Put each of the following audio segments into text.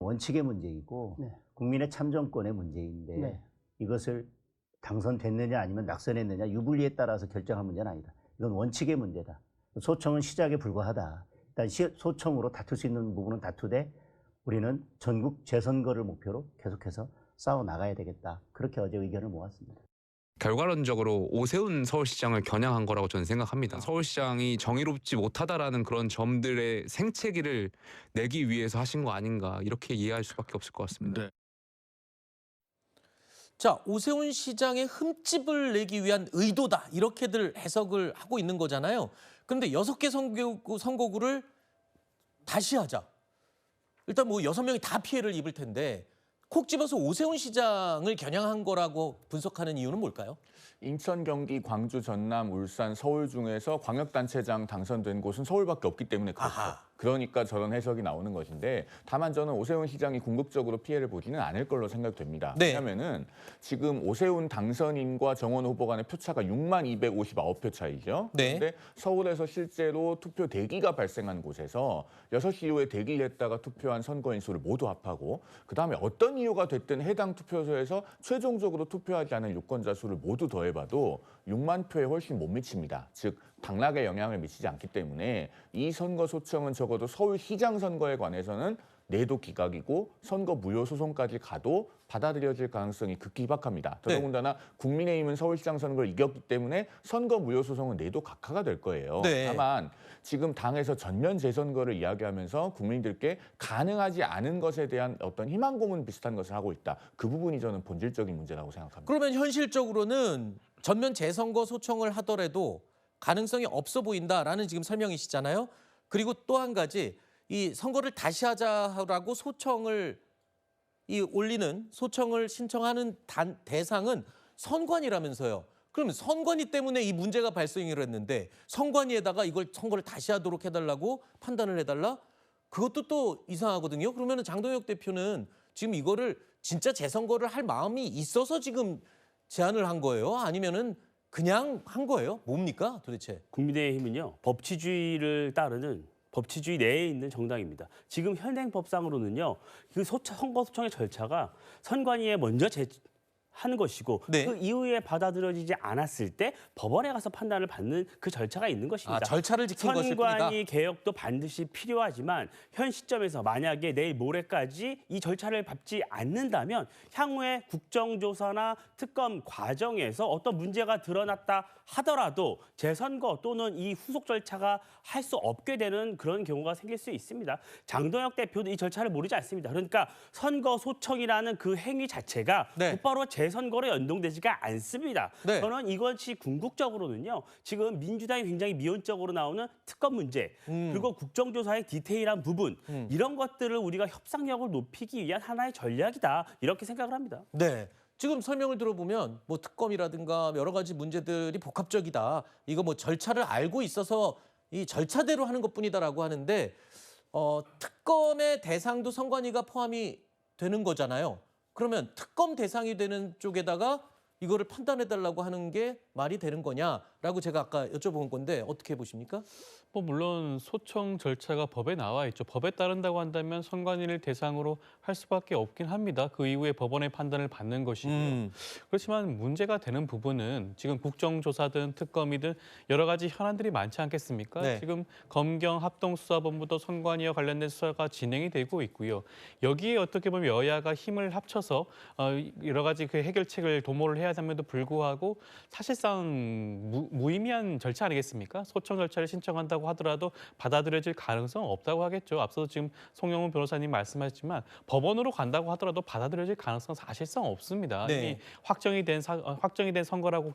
원칙의 문제이고 네. 국민의 참정권의 문제인데 네. 이것을 당선됐느냐 아니면 낙선했느냐 유불리에 따라서 결정한 문제는 아니다. 이건 원칙의 문제다. 소청은 시작에 불과하다. 일단 소청으로 다툴 수 있는 부분은 다투되 우리는 전국 재선거를 목표로 계속해서 싸워 나가야 되겠다. 그렇게 어제 의견을 모았습니다. 결과론적으로 오세훈 서울시장을 겨냥한 거라고 저는 생각합니다. 서울시장이 정의롭지 못하다라는 그런 점들의 생채기를 내기 위해서 하신 거 아닌가 이렇게 이해할 수밖에 없을 것 같습니다. 네. 자, 오세훈 시장의 흠집을 내기 위한 의도다 이렇게들 해석을 하고 있는 거잖아요. 그런데 6개 선거구를 다시 하자. 일단 뭐 6명이 다 피해를 입을 텐데 콕 집어서 오세훈 시장을 겨냥한 거라고 분석하는 이유는 뭘까요? 인천, 경기, 광주, 전남, 울산, 서울 중에서 광역단체장 당선된 곳은 서울밖에 없기 때문에 그렇죠. 아하. 그러니까 저런 해석이 나오는 것인데 다만 저는 오세훈 시장이 궁극적으로 피해를 보지는 않을 걸로 생각됩니다. 네. 왜냐하면은 지금 오세훈 당선인과 정원 후보 간의 표차가 62,259표 차이죠. 네. 그런데 서울에서 실제로 투표 대기가 발생한 곳에서 6시 이후에 대기를 했다가 투표한 선거인 수를 모두 합하고 그다음에 어떤 이유가 됐든 해당 투표소에서 최종적으로 투표하지 않은 유권자 수를 모두 더해봐도 6만 표에 훨씬 못 미칩니다. 즉 당락에 영향을 미치지 않기 때문에 이 선거 소청은 적어도 서울시장 선거에 관해서는 내도 기각이고 선거 무효 소송까지 가도 받아들여질 가능성이 극히 희박합니다. 더더군다나 국민의힘은 서울시장 선거를 이겼기 때문에 선거 무효 소송은 내도 각하가 될 거예요. 네. 다만 지금 당에서 전면 재선거를 이야기하면서 국민들께 가능하지 않은 것에 대한 어떤 희망 고문 비슷한 것을 하고 있다. 그 부분이 저는 본질적인 문제라고 생각합니다. 그러면 현실적으로는 전면 재선거 소청을 하더라도 가능성이 없어 보인다라는 지금 설명이시잖아요. 그리고 또 한 가지 이 선거를 다시 하자라고 소청을 올리는 소청을 신청하는 대상은 선관위라면서요. 그럼 선관위 때문에 이 문제가 발생을 했는데 선관위에다가 이걸 선거를 다시 하도록 해달라고 판단을 해달라? 그것도 또 이상하거든요. 그러면 장동혁 대표는 지금 이거를 진짜 재선거를 할 마음이 있어서 지금 제안을 한 거예요? 아니면은 그냥 한 거예요? 뭡니까 도대체? 국민의힘은요, 법치주의를 따르는 법치주의 내에 있는 정당입니다. 지금 현행 법상으로는요, 그 선거 소청의 절차가 선관위에 먼저 하는 것이고 네. 그 이후에 받아들여지지 않았을 때 법원에 가서 판단을 받는 그 절차가 있는 것입니다. 절차를 지킨 것일 뿐이다. 선관위 개혁도 반드시 필요하지만 현 시점에서 만약에 내일 모레까지 이 절차를 밟지 않는다면 향후에 국정조사나 특검 과정에서 어떤 문제가 드러났다 하더라도 재선거 또는 이 후속 절차가 할 수 없게 되는 그런 경우가 생길 수 있습니다. 장동혁 대표도 이 절차를 모르지 않습니다. 그러니까 선거 소청이라는 그 행위 자체가 네. 곧바로 재선거로 연동되지가 않습니다. 네. 저는 이것이 궁극적으로는요. 지금 민주당이 굉장히 미온적으로 나오는 특검 문제 그리고 국정조사의 디테일한 부분 이런 것들을 우리가 협상력을 높이기 위한 하나의 전략이다 이렇게 생각을 합니다. 네. 지금 설명을 들어보면 뭐 특검이라든가 여러 가지 문제들이 복합적이다. 이거 뭐 절차를 알고 있어서 이 절차대로 하는 것뿐이다라고 하는데 특검의 대상도 선관위가 포함이 되는 거잖아요. 그러면 특검 대상이 되는 쪽에다가 이거를 판단해달라고 하는 게 말이 되는 거냐라고 제가 아까 여쭤본 건데 어떻게 보십니까? 뭐 물론 소청 절차가 법에 나와 있죠. 법에 따른다고 한다면 선관위를 대상으로 할 수밖에 없긴 합니다. 그 이후에 법원의 판단을 받는 것이고요. 그렇지만 문제가 되는 부분은 지금 국정조사든 특검이든 여러 가지 현안들이 많지 않겠습니까? 네. 지금 검경 합동수사본부도 선관위와 관련된 수사가 진행이 되고 있고요. 여기에 어떻게 보면 여야가 힘을 합쳐서 여러 가지 그 해결책을 도모를 해야 함에도 불구하고 사실상 무의미한 절차 아니겠습니까? 소청 절차를 신청한다고 하더라도 받아들여질 가능성은 없다고 하겠죠. 앞서도 지금 송영훈 변호사님 말씀하셨지만 법원으로 간다고 하더라도 받아들여질 가능성은 사실상 없습니다. 네. 이미 확정이 된 선거라고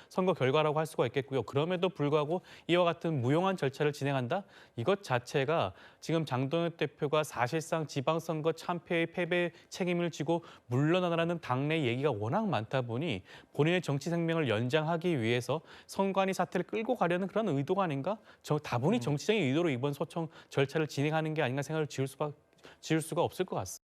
선거 결과라고 할 수가 있겠고요. 그럼에도 불구하고 이와 같은 무용한 절차를 진행한다? 이것 자체가 지금 장동혁 대표가 사실상 지방선거 참패의 패배 책임을 지고 물러나라는 당내 얘기가 워낙 많다 보니 본인의 정치 생명을 연장하기 위해서 선관위 사태를 끌고 가려는 그런 의도가 아닌가? 다분히 정치적인 의도로 이번 소청 절차를 진행하는 게 아닌가 생각을 지을 수가 없을 것 같습니다.